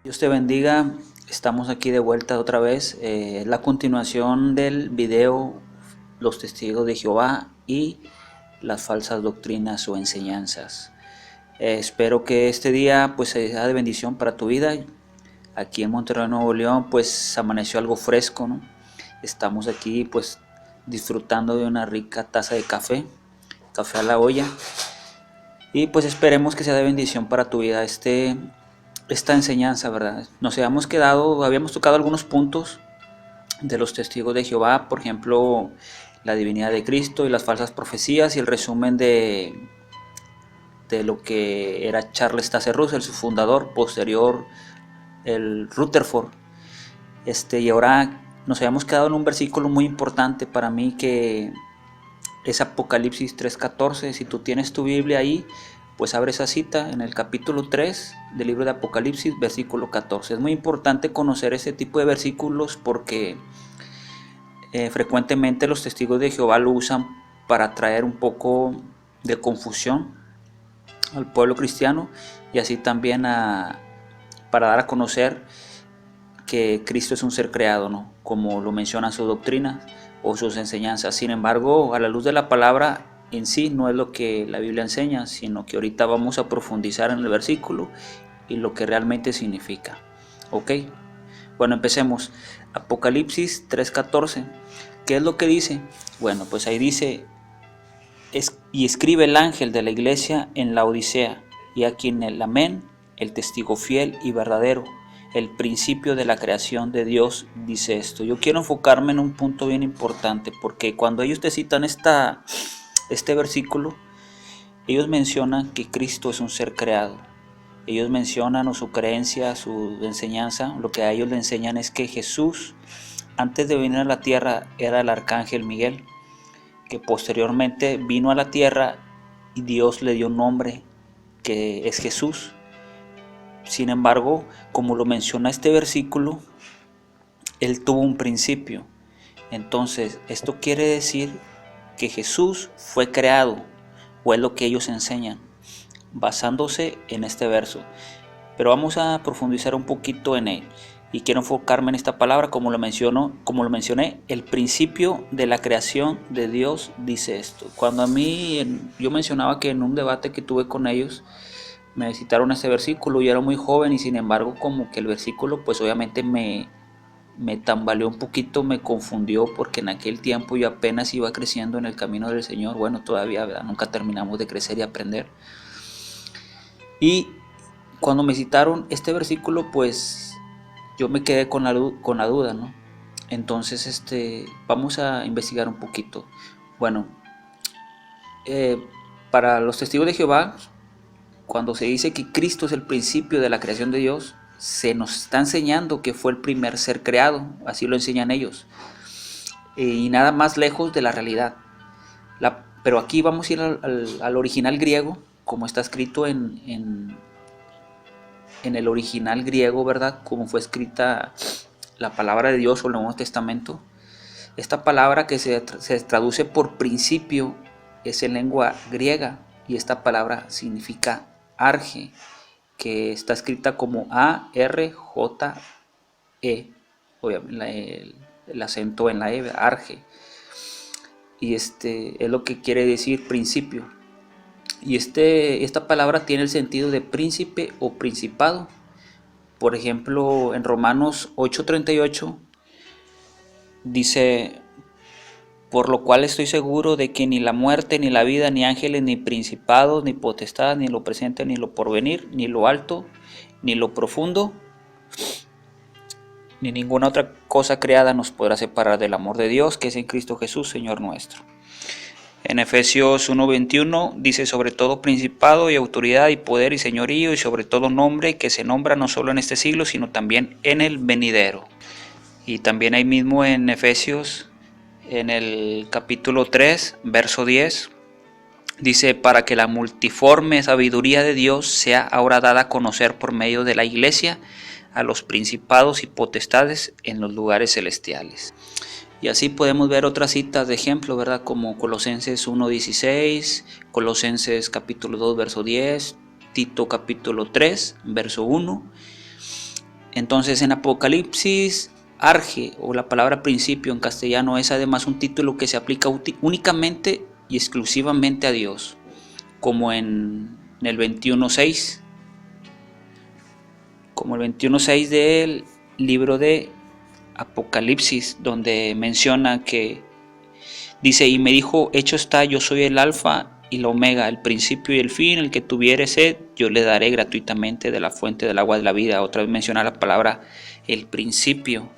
Dios te bendiga, estamos aquí de vuelta otra vez. La continuación del video Los testigos de Jehová y las falsas doctrinas o enseñanzas. Espero que este día pues sea de bendición para tu vida. Aquí en Monterrey, Nuevo León, pues amaneció algo fresco, ¿no? Estamos aquí pues disfrutando de una rica taza de café, café a la olla. Y pues esperemos que sea de bendición para tu vida esta enseñanza, ¿verdad? Habíamos tocado algunos puntos de los testigos de Jehová, por ejemplo, la divinidad de Cristo y las falsas profecías y el resumen de lo que era Charles Taze Russell, su fundador, posterior el Rutherford. Y ahora nos habíamos quedado en un versículo muy importante para mí que es Apocalipsis 3:14. Si tú tienes tu Biblia ahí, pues abre esa cita en el capítulo 3 del libro de Apocalipsis, versículo 14. Es muy importante conocer ese tipo de versículos porque frecuentemente los testigos de Jehová lo usan para traer un poco de confusión al pueblo cristiano y así también para dar a conocer que Cristo es un ser creado, ¿no? Como lo mencionan sus doctrinas o sus enseñanzas. Sin embargo, a la luz de la palabra en sí no es lo que la Biblia enseña, sino que ahorita vamos a profundizar en el versículo y lo que realmente significa. ¿Ok? Bueno, empecemos. Apocalipsis 3:14. ¿Qué es lo que dice? Bueno, pues ahí dice, y escribe el ángel de la iglesia en la Odisea, y aquí en el amén, el testigo fiel y verdadero, el principio de la creación de Dios, dice esto. Yo quiero enfocarme en un punto bien importante, porque cuando ellos te citan este versículo, ellos mencionan que Cristo es un ser creado. Ellos mencionan o su creencia, su enseñanza, lo que a ellos le enseñan es que Jesús, antes de venir a la tierra, era el arcángel Miguel, que posteriormente vino a la tierra y Dios le dio un nombre que es Jesús. Sin embargo, como lo menciona este versículo, él tuvo un principio. Entonces, esto quiere decir que Jesús fue creado, o es lo que ellos enseñan, basándose en este verso. Pero vamos a profundizar un poquito en él. Y quiero enfocarme en esta palabra, como lo mencioné, el principio de la creación de Dios dice esto. Cuando yo mencionaba que en un debate que tuve con ellos, me citaron este versículo, yo era muy joven y sin embargo como que el versículo pues obviamente me tambaleó un poquito, me confundió porque en aquel tiempo yo apenas iba creciendo en el camino del Señor. Bueno, todavía, ¿verdad? Nunca terminamos de crecer y aprender. Y cuando me citaron este versículo, pues yo me quedé con la duda, ¿no? Entonces, vamos a investigar un poquito. Bueno, para los testigos de Jehová, cuando se dice que Cristo es el principio de la creación de Dios, se nos está enseñando que fue el primer ser creado, así lo enseñan ellos, y nada más lejos de la realidad. Pero aquí vamos a ir al original griego, como está escrito en el original griego, ¿verdad? Como fue escrita la palabra de Dios o el Nuevo Testamento. Esta palabra que se traduce por principio es en lengua griega y esta palabra significa arge, que está escrita como A-R-J-E, obviamente el acento en la E, arge, y es lo que quiere decir principio. Y esta palabra tiene el sentido de príncipe o principado. Por ejemplo, en Romanos 8:38 dice: por lo cual estoy seguro de que ni la muerte, ni la vida, ni ángeles, ni principados, ni potestades, ni lo presente, ni lo porvenir, ni lo alto, ni lo profundo, ni ninguna otra cosa creada nos podrá separar del amor de Dios que es en Cristo Jesús, Señor nuestro. En Efesios 1:21 dice: sobre todo principado y autoridad y poder y señorío y sobre todo nombre que se nombra no solo en este siglo sino también en el venidero. Y también ahí mismo en Efesios, en el capítulo 3, verso 10, dice: para que la multiforme sabiduría de Dios sea ahora dada a conocer por medio de la iglesia a los principados y potestades en los lugares celestiales. Y así podemos ver otras citas de ejemplo, ¿verdad? Como Colosenses 1:16, Colosenses capítulo 2, verso 10, Tito capítulo 3, verso 1. Entonces en Apocalipsis, arge o la palabra principio en castellano es además un título que se aplica únicamente y exclusivamente a Dios, como en el 21.6, como el 21.6 del libro de Apocalipsis, donde menciona que dice: y me dijo, hecho está, yo soy el alfa y la omega, el principio y el fin, el que tuviere sed, yo le daré gratuitamente de la fuente del agua de la vida. Otra vez menciona la palabra el principio.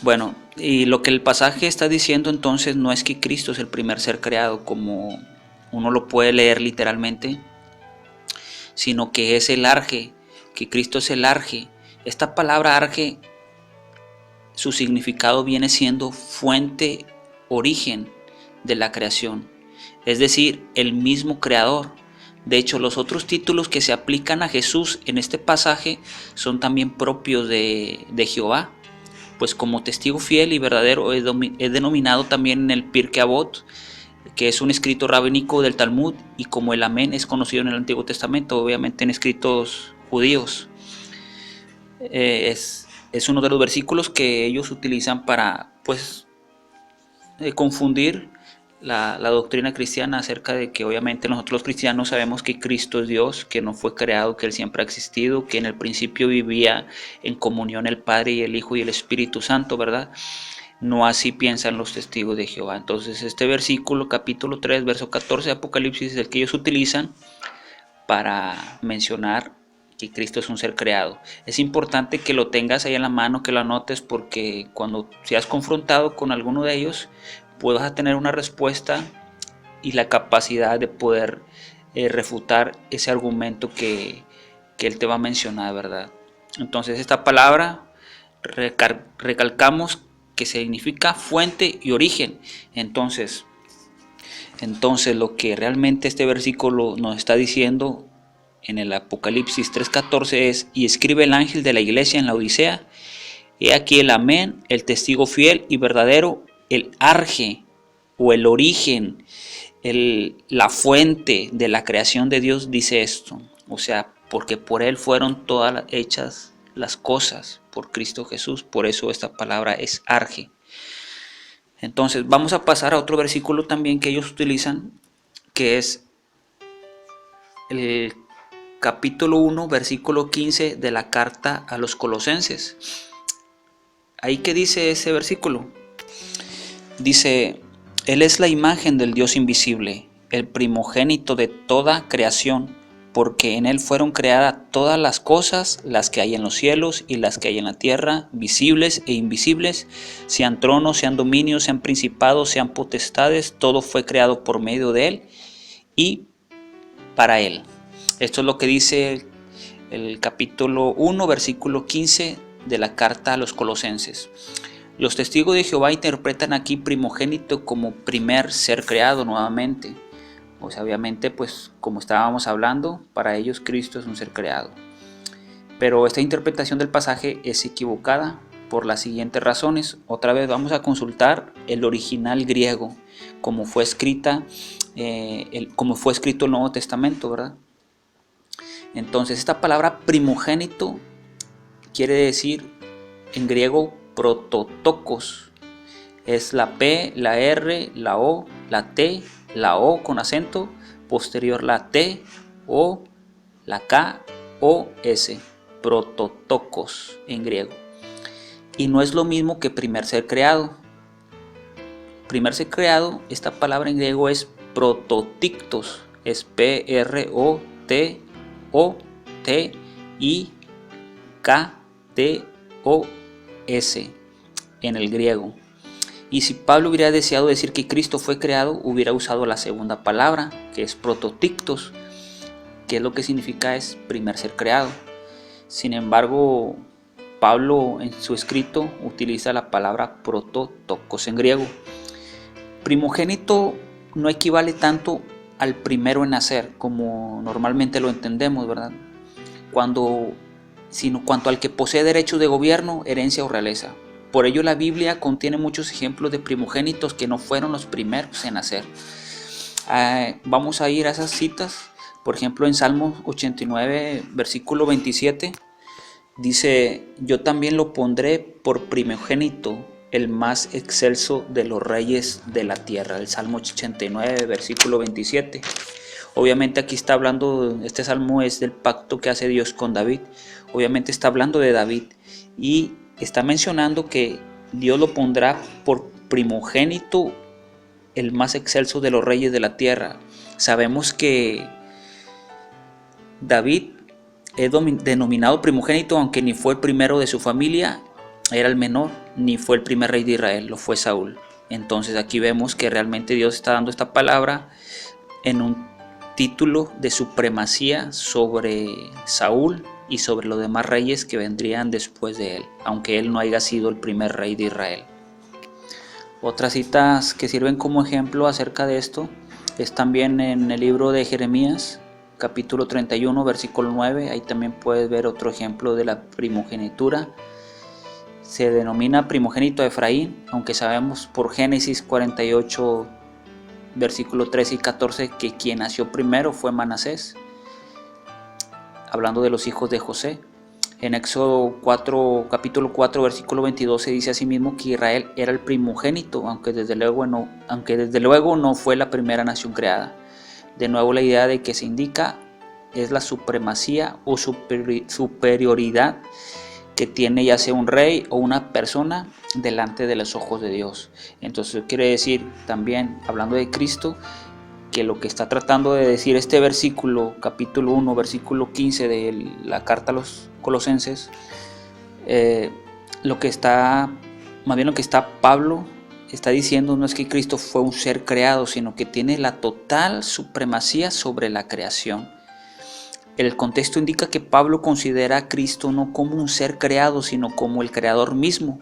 Bueno, y lo que el pasaje está diciendo entonces no es que Cristo es el primer ser creado, como uno lo puede leer literalmente, sino que es el arge, que Cristo es el arge. Esta palabra arge, su significado viene siendo fuente, origen de la creación, es decir, el mismo creador. De hecho, los otros títulos que se aplican a Jesús en este pasaje son también propios de Jehová, pues como testigo fiel y verdadero es denominado también en el Pirkei Avot, que es un escrito rabínico del Talmud, y como el Amén es conocido en el Antiguo Testamento, obviamente en escritos judíos. Es uno de los versículos que ellos utilizan para confundir la doctrina cristiana acerca de que obviamente nosotros los cristianos sabemos que Cristo es Dios, que no fue creado, que Él siempre ha existido, que en el principio vivía en comunión el Padre y el Hijo y el Espíritu Santo, ¿verdad? No así piensan los testigos de Jehová. Entonces este versículo, capítulo 3, verso 14 de Apocalipsis, es el que ellos utilizan para mencionar que Cristo es un ser creado. Es importante que lo tengas ahí en la mano, que lo anotes, porque cuando seas confrontado con alguno de ellos, puedas tener una respuesta y la capacidad de poder refutar ese argumento que él te va a mencionar, ¿verdad? Entonces esta palabra recalcamos que significa fuente y origen. Entonces lo que realmente este versículo nos está diciendo en el Apocalipsis 3.14 es: y escribe el ángel de la iglesia en la Odisea, he aquí el Amén, el testigo fiel y verdadero, el arge o el origen, la fuente de la creación de Dios, dice esto. O sea, porque por Él fueron todas hechas las cosas, por Cristo Jesús. Por eso esta palabra es arge. Entonces vamos a pasar a otro versículo también que ellos utilizan, que es el capítulo 1, versículo 15 de la carta a los Colosenses. Ahí que dice ese versículo, dice: Él es la imagen del Dios invisible, el primogénito de toda creación, porque en Él fueron creadas todas las cosas, las que hay en los cielos y las que hay en la tierra, visibles e invisibles, sean tronos, sean dominios, sean principados, sean potestades, todo fue creado por medio de Él y para Él. Esto es lo que dice el capítulo 1, versículo 15 de la carta a los Colosenses. Los testigos de Jehová interpretan aquí primogénito como primer ser creado nuevamente. O sea, obviamente, pues como estábamos hablando, para ellos Cristo es un ser creado. Pero esta interpretación del pasaje es equivocada por las siguientes razones. Otra vez vamos a consultar el original griego, como fue escrito el Nuevo Testamento, ¿verdad? Entonces esta palabra primogénito quiere decir en griego prototokos. Es la P, la R, la O, la T, la O con acento, posterior la T, O, la K, O, S. Prototokos en griego. Y no es lo mismo que primer ser creado. Primer ser creado, esta palabra en griego es prototictos. Es P-R-O-T-O-T-I-K-T-O-S en el griego. Y si Pablo hubiera deseado decir que Cristo fue creado, hubiera usado la segunda palabra, que es prototictos, que es lo que significa es primer ser creado. Sin embargo, Pablo en su escrito utiliza la palabra prototokos en griego. Primogénito no equivale tanto al primero en nacer, como normalmente lo entendemos, ¿verdad? Sino cuanto al que posee derechos de gobierno, herencia o realeza. Por ello la Biblia contiene muchos ejemplos de primogénitos que no fueron los primeros en nacer. Vamos a ir a esas citas. Por ejemplo, en Salmos 89, versículo 27, Dice, yo también lo pondré por primogénito, el más excelso de los reyes de la tierra. El Salmo 89, versículo 27. Obviamente aquí está hablando, este salmo es del pacto que hace Dios con David. Obviamente está hablando de David y está mencionando que Dios lo pondrá por primogénito, el más excelso de los reyes de la tierra. Sabemos que David es denominado primogénito, aunque ni fue el primero de su familia, era el menor, ni fue el primer rey de Israel, lo fue Saúl. Entonces aquí vemos que realmente Dios está dando esta palabra en un título de supremacía sobre Saúl y sobre los demás reyes que vendrían después de él, aunque él no haya sido el primer rey de Israel. Otras citas que sirven como ejemplo acerca de esto es también en el libro de Jeremías, capítulo 31, versículo 9. Ahí también puedes ver otro ejemplo de la primogenitura. Se denomina primogénito Efraín, aunque sabemos por Génesis 48, versículo 13 y 14, que quien nació primero fue Manasés, hablando de los hijos de José. En Éxodo 4, capítulo 4, versículo 22 se dice asimismo que Israel era el primogénito, aunque desde luego no fue la primera nación creada. De nuevo la idea de que se indica es la supremacía o superioridad que tiene ya sea un rey o una persona delante de los ojos de Dios. Entonces quiere decir también, hablando de Cristo, que lo que está tratando de decir este versículo, capítulo 1, versículo 15 de la carta a los Colosenses, lo que está Pablo está diciendo no es que Cristo fue un ser creado, sino que tiene la total supremacía sobre la creación. El contexto indica que Pablo considera a Cristo no como un ser creado, sino como el creador mismo.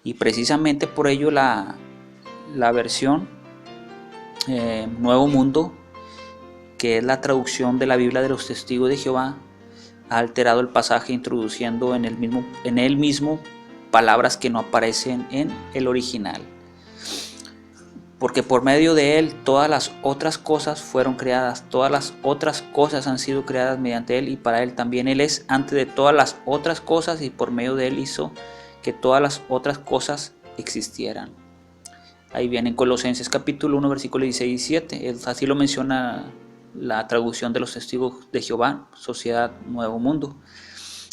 Y precisamente por ello la versión Nuevo Mundo, que es la traducción de la Biblia de los Testigos de Jehová, ha alterado el pasaje introduciendo en él mismo palabras que no aparecen en el original. Porque por medio de él todas las otras cosas fueron creadas, todas las otras cosas han sido creadas mediante él y para él también. Él es antes de todas las otras cosas y por medio de él hizo que todas las otras cosas existieran. Ahí viene en Colosenses capítulo 1, versículo 16 y 17. Así lo menciona la traducción de los Testigos de Jehová, Sociedad Nuevo Mundo.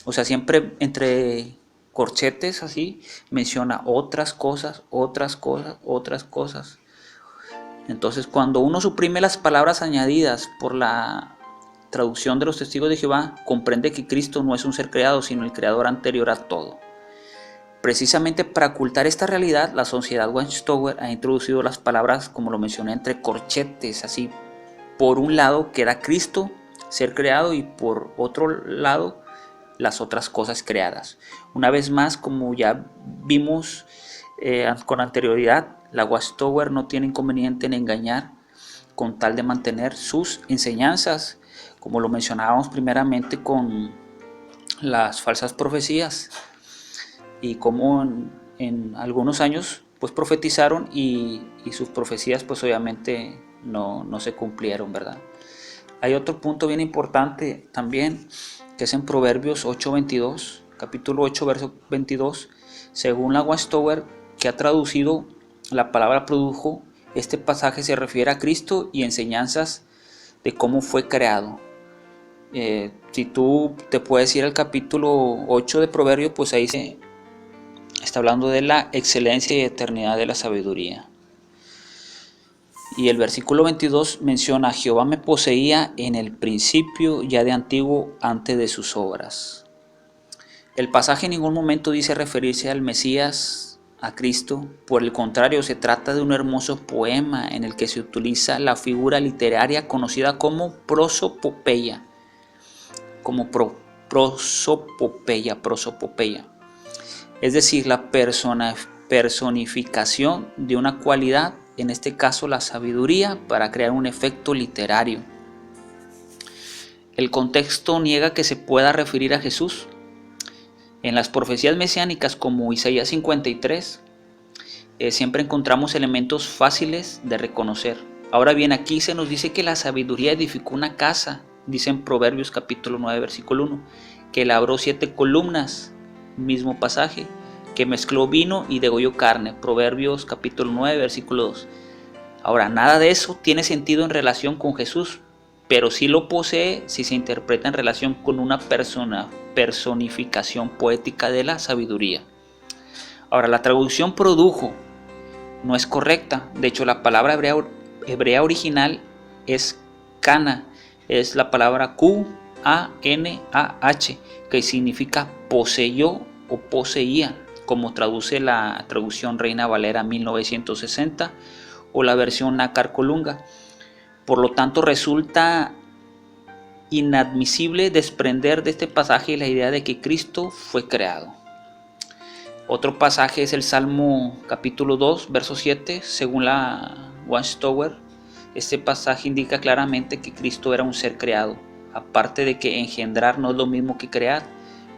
O sea, siempre entre corchetes así menciona otras cosas, otras cosas, otras cosas. Entonces cuando uno suprime las palabras añadidas por la traducción de los Testigos de Jehová, comprende que Cristo no es un ser creado, sino el creador anterior a todo. Precisamente para ocultar esta realidad, la Sociedad Watchtower ha introducido las palabras, como lo mencioné, entre corchetes, así. Por un lado queda Cristo, ser creado, y por otro lado las otras cosas creadas. Una vez más, como ya vimos con anterioridad, la Watchtower no tiene inconveniente en engañar con tal de mantener sus enseñanzas, como lo mencionábamos primeramente con las falsas profecías y como en algunos años pues profetizaron y sus profecías pues obviamente no se cumplieron, ¿verdad? Hay otro punto bien importante también, que es en Proverbios 8:22, capítulo 8, verso 22. Según la Watchtower, que ha traducido la palabra produjo, este pasaje se refiere a Cristo y enseñanzas de cómo fue creado. Si tú te puedes ir al capítulo 8 de Proverbios, pues ahí se está hablando de la excelencia y eternidad de la sabiduría. Y el versículo 22 menciona: Jehová me poseía en el principio, ya de antiguo, antes de sus obras. El pasaje en ningún momento dice referirse al Mesías, a Cristo. Por el contrario, se trata de un hermoso poema en el que se utiliza la figura literaria conocida como prosopopeya. Prosopopeya. Es decir, la personificación de una cualidad, en este caso la sabiduría, para crear un efecto literario. El contexto niega que se pueda referir a Jesús. En las profecías mesiánicas como Isaías 53, siempre encontramos elementos fáciles de reconocer. Ahora bien, aquí se nos dice que la sabiduría edificó una casa, dice en Proverbios capítulo 9, versículo 1, que labró 7 columnas, mismo pasaje, que mezcló vino y degolló carne, Proverbios capítulo 9, versículo 2. Ahora, nada de eso tiene sentido en relación con Jesús, pero sí lo posee si se interpreta en relación con una personificación poética de la sabiduría. Ahora, la traducción produjo no es correcta. De hecho, la palabra hebrea original es Cana, es la palabra Q-A-N-A-H, que significa poseyó o poseía, como traduce la traducción Reina Valera 1960 o la versión Nácar Colunga. Por lo tanto, resulta inadmisible desprender de este pasaje la idea de que Cristo fue creado. Otro pasaje es el Salmo capítulo 2, verso 7, según la Watchtower. Este pasaje indica claramente que Cristo era un ser creado. Aparte de que engendrar no es lo mismo que crear,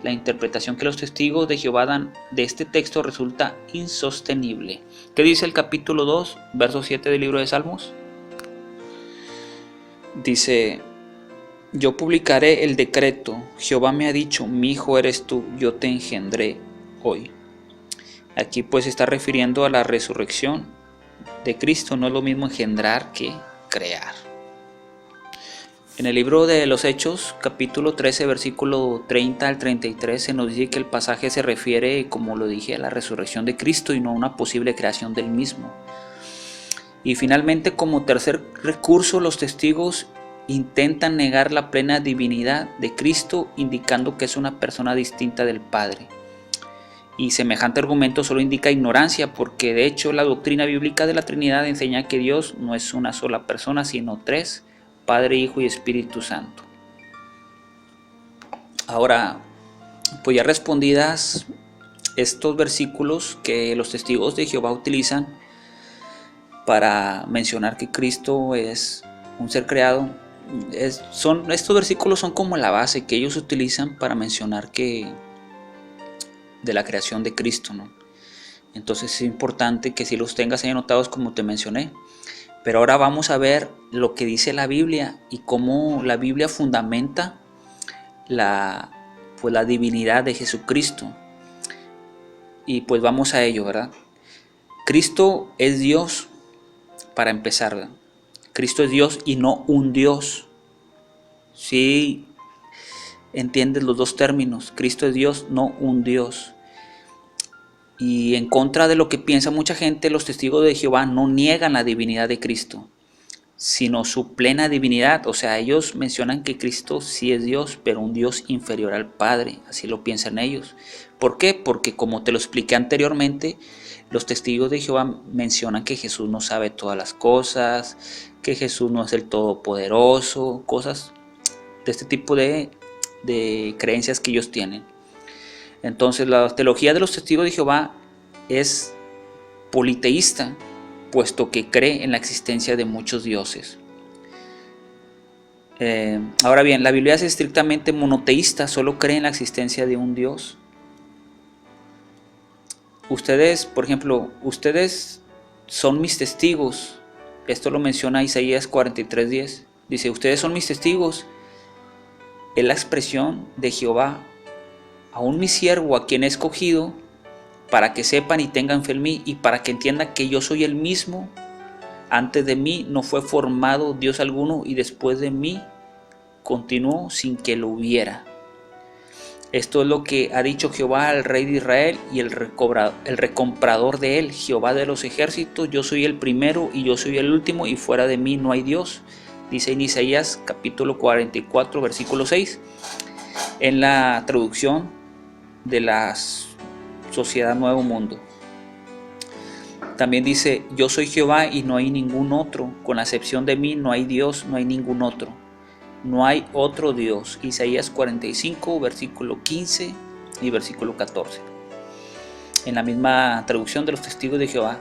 la interpretación que los testigos de Jehová dan de este texto resulta insostenible. ¿Qué dice el capítulo 2, verso 7 del libro de Salmos? Dice: yo publicaré el decreto, Jehová me ha dicho, mi hijo eres tú, yo te engendré hoy. Aquí pues se está refiriendo a la resurrección de Cristo, no es lo mismo engendrar que crear. En el libro de los Hechos, capítulo 13, versículo 30 al 33, se nos dice que el pasaje se refiere, como lo dije, a la resurrección de Cristo y no a una posible creación del mismo. Y finalmente, como tercer recurso, los testigos intentan negar la plena divinidad de Cristo, indicando que es una persona distinta del Padre. Y semejante argumento solo indica ignorancia, porque de hecho la doctrina bíblica de la Trinidad enseña que Dios no es una sola persona, sino tres: Padre, Hijo y Espíritu Santo. Ahora, pues ya respondidas estos versículos que los testigos de Jehová utilizan para mencionar que Cristo es un ser creado, estos versículos son como la base que ellos utilizan para mencionar que de la creación de Cristo, ¿no? Entonces es importante que si los tengas ahí anotados como te mencioné. Pero ahora vamos a ver lo que dice la Biblia y cómo la Biblia fundamenta la divinidad de Jesucristo. Y pues vamos a ello, ¿verdad? Cristo es Dios, para empezar, ¿verdad? Cristo es Dios y no un Dios. ¿Sí entiendes los dos términos? Cristo es Dios, no un Dios. Y en contra de lo que piensa mucha gente, los testigos de Jehová no niegan la divinidad de Cristo, sino su plena divinidad. O sea, ellos mencionan que Cristo sí es Dios, pero un Dios inferior al Padre. Así lo piensan ellos. ¿Por qué? Porque como te lo expliqué anteriormente, los testigos de Jehová mencionan que Jesús no sabe todas las cosas, que Jesús no es el todopoderoso, cosas de este tipo de creencias que ellos tienen. Entonces la teología de los testigos de Jehová es politeísta, puesto que cree en la existencia de muchos dioses. Ahora bien, la Biblia es estrictamente monoteísta, solo cree en la existencia de un Dios. Ustedes, por ejemplo, ustedes son mis testigos. Esto lo menciona Isaías 43:10. Dice, ustedes son mis testigos. Es la expresión de Jehová. Aún mi siervo, a quien he escogido, para que sepan y tengan fe en mí, y para que entiendan que yo soy el mismo. Antes de mí no fue formado Dios alguno, y después de mí continuó sin que lo hubiera. Esto es lo que ha dicho Jehová al rey de Israel y el recomprador de él, Jehová de los ejércitos: yo soy el primero y yo soy el último, y fuera de mí no hay Dios. Dice en Isaías capítulo 44, versículo 6, en la traducción de la Sociedad Nuevo Mundo. También dice, yo soy Jehová y no hay ningún otro, con la excepción de mí no hay Dios, no hay ningún otro, no hay otro Dios. Isaías 45, versículo 15 y versículo 14. En la misma traducción de los testigos de Jehová.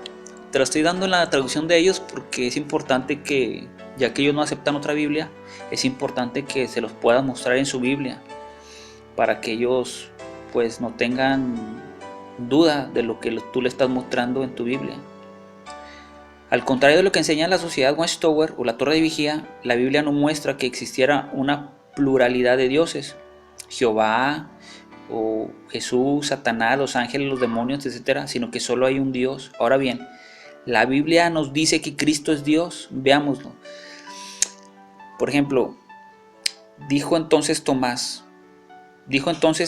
Te lo estoy dando en la traducción de ellos porque es importante que, ya que ellos no aceptan otra Biblia, es importante que se los pueda mostrar en su Biblia, para que ellos pues no tengan duda de lo que tú le estás mostrando en tu Biblia. Al contrario de lo que enseña la Sociedad Watchtower o la Torre de Vigía, la Biblia no muestra que existiera una pluralidad de dioses. Jehová o Jesús, Satanás, los ángeles, los demonios, etcétera, sino que solo hay un Dios. Ahora bien, la Biblia nos dice que Cristo es Dios. Veámoslo. Por ejemplo, dijo entonces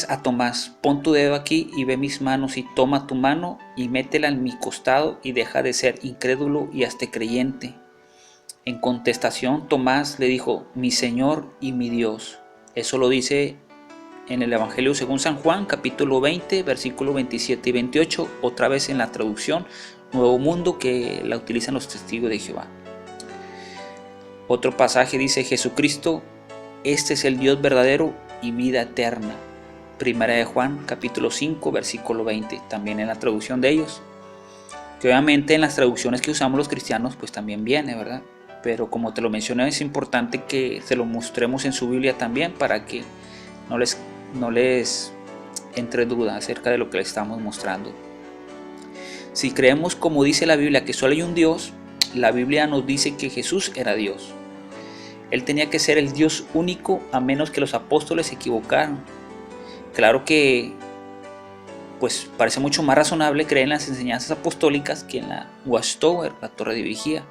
a Tomás: pon tu dedo aquí y ve mis manos, y toma tu mano y métela en mi costado, y deja de ser incrédulo y hazte creyente. En contestación, Tomás le dijo: mi Señor y mi Dios. Eso lo dice en el Evangelio según San Juan, capítulo 20, versículos 27 y 28, otra vez en la traducción Nuevo Mundo, que la utilizan los testigos de Jehová. Otro pasaje dice: Jesucristo, este es el Dios verdadero y vida eterna. Primera de Juan, capítulo 5, versículo 20, también en la traducción de ellos. Que obviamente en las traducciones que usamos los cristianos, pues también viene, ¿verdad? Pero como te lo mencioné, es importante que se lo mostremos en su Biblia también, para que no les entre duda acerca de lo que les estamos mostrando. Si creemos, como dice la Biblia, que solo hay un Dios, la Biblia nos dice que Jesús era Dios. Él tenía que ser el Dios único, a menos que los apóstoles se equivocaran. Claro que pues parece mucho más razonable creer en las enseñanzas apostólicas que en la Watchtower, la torre de vigía.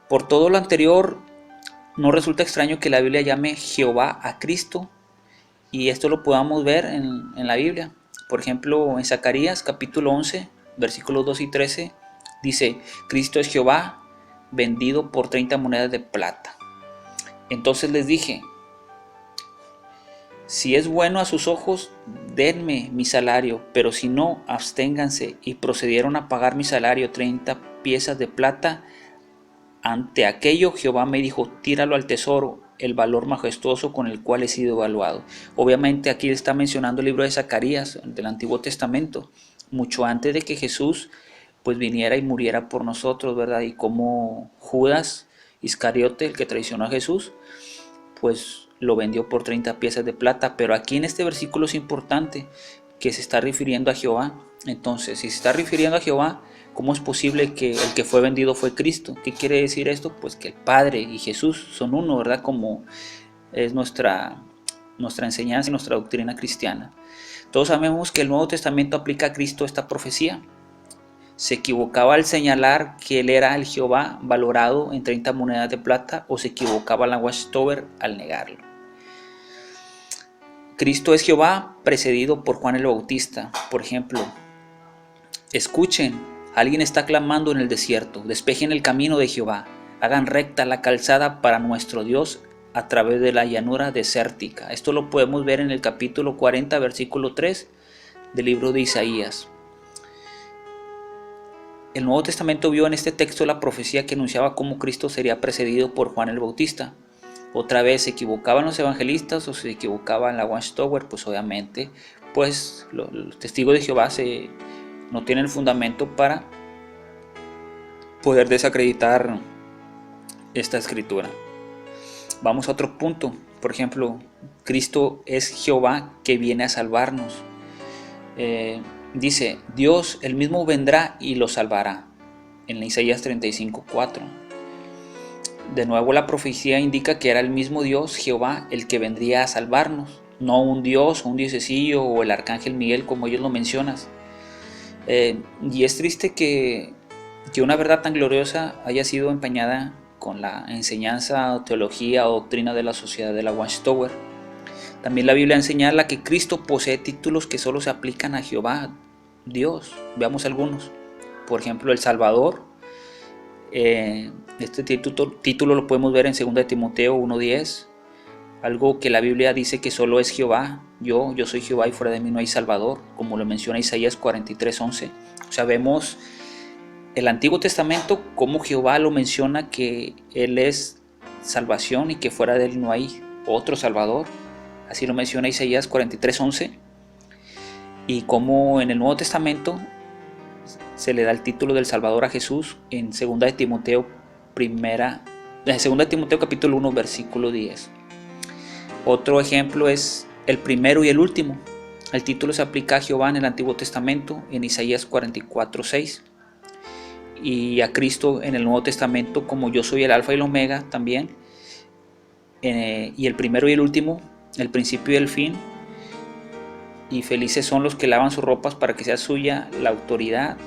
Por todo lo anterior, no resulta extraño que la Biblia llame Jehová a Cristo, y esto lo podamos ver en la Biblia. Por ejemplo, en Zacarías capítulo 11, versículos 2 y 13, dice: Cristo es Jehová, vendido por 30 monedas de plata. Entonces les dije: si es bueno a sus ojos, denme mi salario, pero si no, absténganse. Y procedieron a pagar mi salario, 30 piezas de plata. Ante aquello, Jehová me dijo: tíralo al tesoro, el valor majestuoso con el cual he sido evaluado. Obviamente aquí está mencionando el libro de Zacarías del Antiguo Testamento, mucho antes de que Jesús pues viniera y muriera por nosotros, ¿verdad? Y como Judas Iscariote, el que traicionó a Jesús, pues lo vendió por 30 piezas de plata. Pero aquí en este versículo es importante que se está refiriendo a Jehová. Entonces, si se está refiriendo a Jehová, ¿cómo es posible que el que fue vendido fue Cristo? ¿Qué quiere decir esto? Pues que el Padre y Jesús son uno, ¿verdad? Como es nuestra enseñanza y nuestra doctrina cristiana. Todos sabemos que el Nuevo Testamento aplica a Cristo esta profecía. ¿Se equivocaba al señalar que él era el Jehová valorado en 30 monedas de plata, o se equivocaba la Watchtower al negarlo? Cristo es Jehová precedido por Juan el Bautista. Por ejemplo, escuchen, alguien está clamando en el desierto: despejen el camino de Jehová, hagan recta la calzada para nuestro Dios a través de la llanura desértica. Esto lo podemos ver en el capítulo 40, versículo 3 del libro de Isaías. El Nuevo Testamento vio en este texto la profecía que anunciaba cómo Cristo sería precedido por Juan el Bautista. Otra vez, ¿se equivocaban los evangelistas o se equivocaba la Watchtower? Pues obviamente, pues los testigos de Jehová no tienen fundamento para poder desacreditar esta escritura. Vamos a otro punto. Por ejemplo, Cristo es Jehová que viene a salvarnos. Dice: Dios el mismo vendrá y lo salvará, en Isaías 35:4. De nuevo, la profecía indica que era el mismo Dios, Jehová, el que vendría a salvarnos, no un dios o un diosecillo o el arcángel Miguel, como ellos lo mencionan. Y es triste que una verdad tan gloriosa haya sido empañada con la enseñanza, teología o doctrina de la sociedad de la Watchtower. También la Biblia señala que Cristo posee títulos que solo se aplican a Jehová, Dios. Veamos algunos. Por ejemplo, el Salvador. Este título lo podemos ver en 2 Timoteo 1:10. Algo que la Biblia dice que solo es Jehová. Yo soy Jehová y fuera de mí no hay Salvador, como lo menciona Isaías 43:11. O sea, vemos el Antiguo Testamento como Jehová lo menciona, que Él es salvación y que fuera de Él no hay otro Salvador. Así lo menciona Isaías 43:11. Y como en el Nuevo Testamento se le da el título del Salvador a Jesús en 2 Timoteo capítulo 1, versículo 10. Otro ejemplo es el primero y el último. El título se aplica a Jehová en el Antiguo Testamento en Isaías 44:6. Y a Cristo en el Nuevo Testamento como yo soy el Alfa y el Omega también. Y el primero y el último, el principio y el fin, y felices son los que lavan sus ropas para que sea suya la autoridad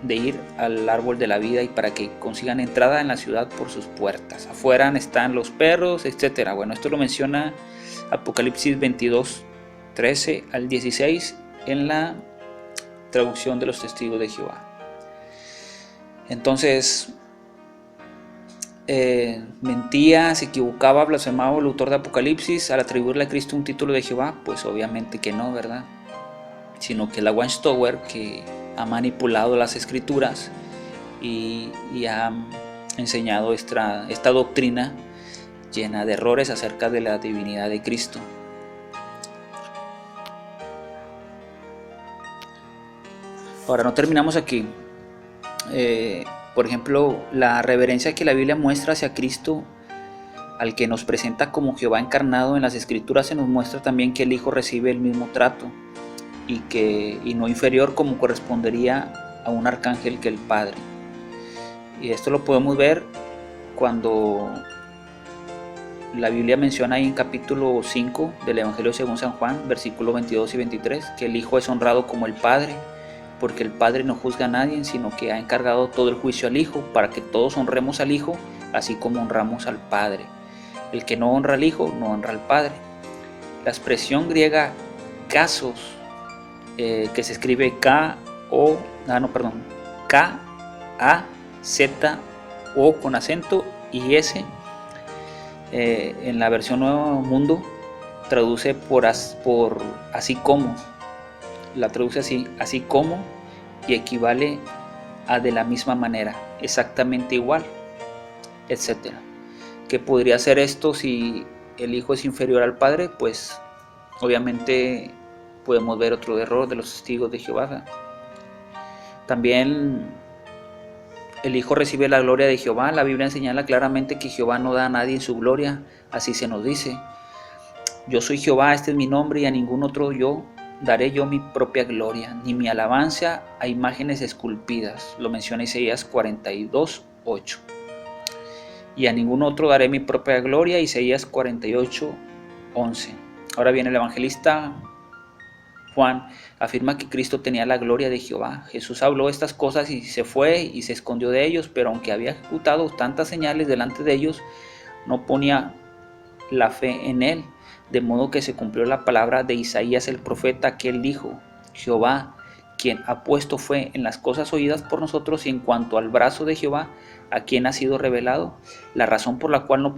de ir al árbol de la vida y para que consigan entrada en la ciudad por sus puertas. Afuera están los perros, etc. Bueno, esto lo menciona Apocalipsis 22, 13 al 16 en la traducción de los testigos de Jehová. Entonces, mentía, se equivocaba, blasfemaba el autor de Apocalipsis al atribuirle a Cristo un título de Jehová. Pues obviamente que no, ¿verdad? Sino que la Watchtower, que ha manipulado las escrituras y ha enseñado esta doctrina llena de errores acerca de la divinidad de Cristo. Ahora, no terminamos aquí. Por ejemplo, la reverencia que la Biblia muestra hacia Cristo, al que nos presenta como Jehová encarnado en las Escrituras, se nos muestra también que el Hijo recibe el mismo trato y no inferior como correspondería a un arcángel que el Padre. Y esto lo podemos ver cuando la Biblia menciona ahí en capítulo 5 del Evangelio según San Juan, versículos 22 y 23, que el Hijo es honrado como el Padre, porque el Padre no juzga a nadie, sino que ha encargado todo el juicio al Hijo, para que todos honremos al Hijo, así como honramos al Padre. El que no honra al Hijo, no honra al Padre. La expresión griega casos, que se escribe K-A-Z-O con acento y S, en la versión Nuevo Mundo traduce por así como, la traduce así como, y equivale a de la misma manera, exactamente igual, etc. ¿Qué podría ser esto si el Hijo es inferior al Padre? Pues obviamente podemos ver otro error de los testigos de Jehová. También el Hijo recibe la gloria de Jehová. La Biblia señala claramente que Jehová no da a nadie en su gloria, así se nos dice: yo soy Jehová, este es mi nombre, y a ningún otro daré yo mi propia gloria, ni mi alabanza a imágenes esculpidas. Lo menciona Isaías 42, 8. Y a ningún otro daré mi propia gloria, Isaías 48, 11. Ahora bien, el evangelista Juan afirma que Cristo tenía la gloria de Jehová. Jesús habló estas cosas y se fue y se escondió de ellos, pero aunque había ejecutado tantas señales delante de ellos, no ponía la fe en él, de modo que se cumplió la palabra de Isaías el profeta, que él dijo: Jehová, quien ha puesto fe en las cosas oídas por nosotros, y en cuanto al brazo de Jehová, ¿a quién ha sido revelado? La razón por la cual no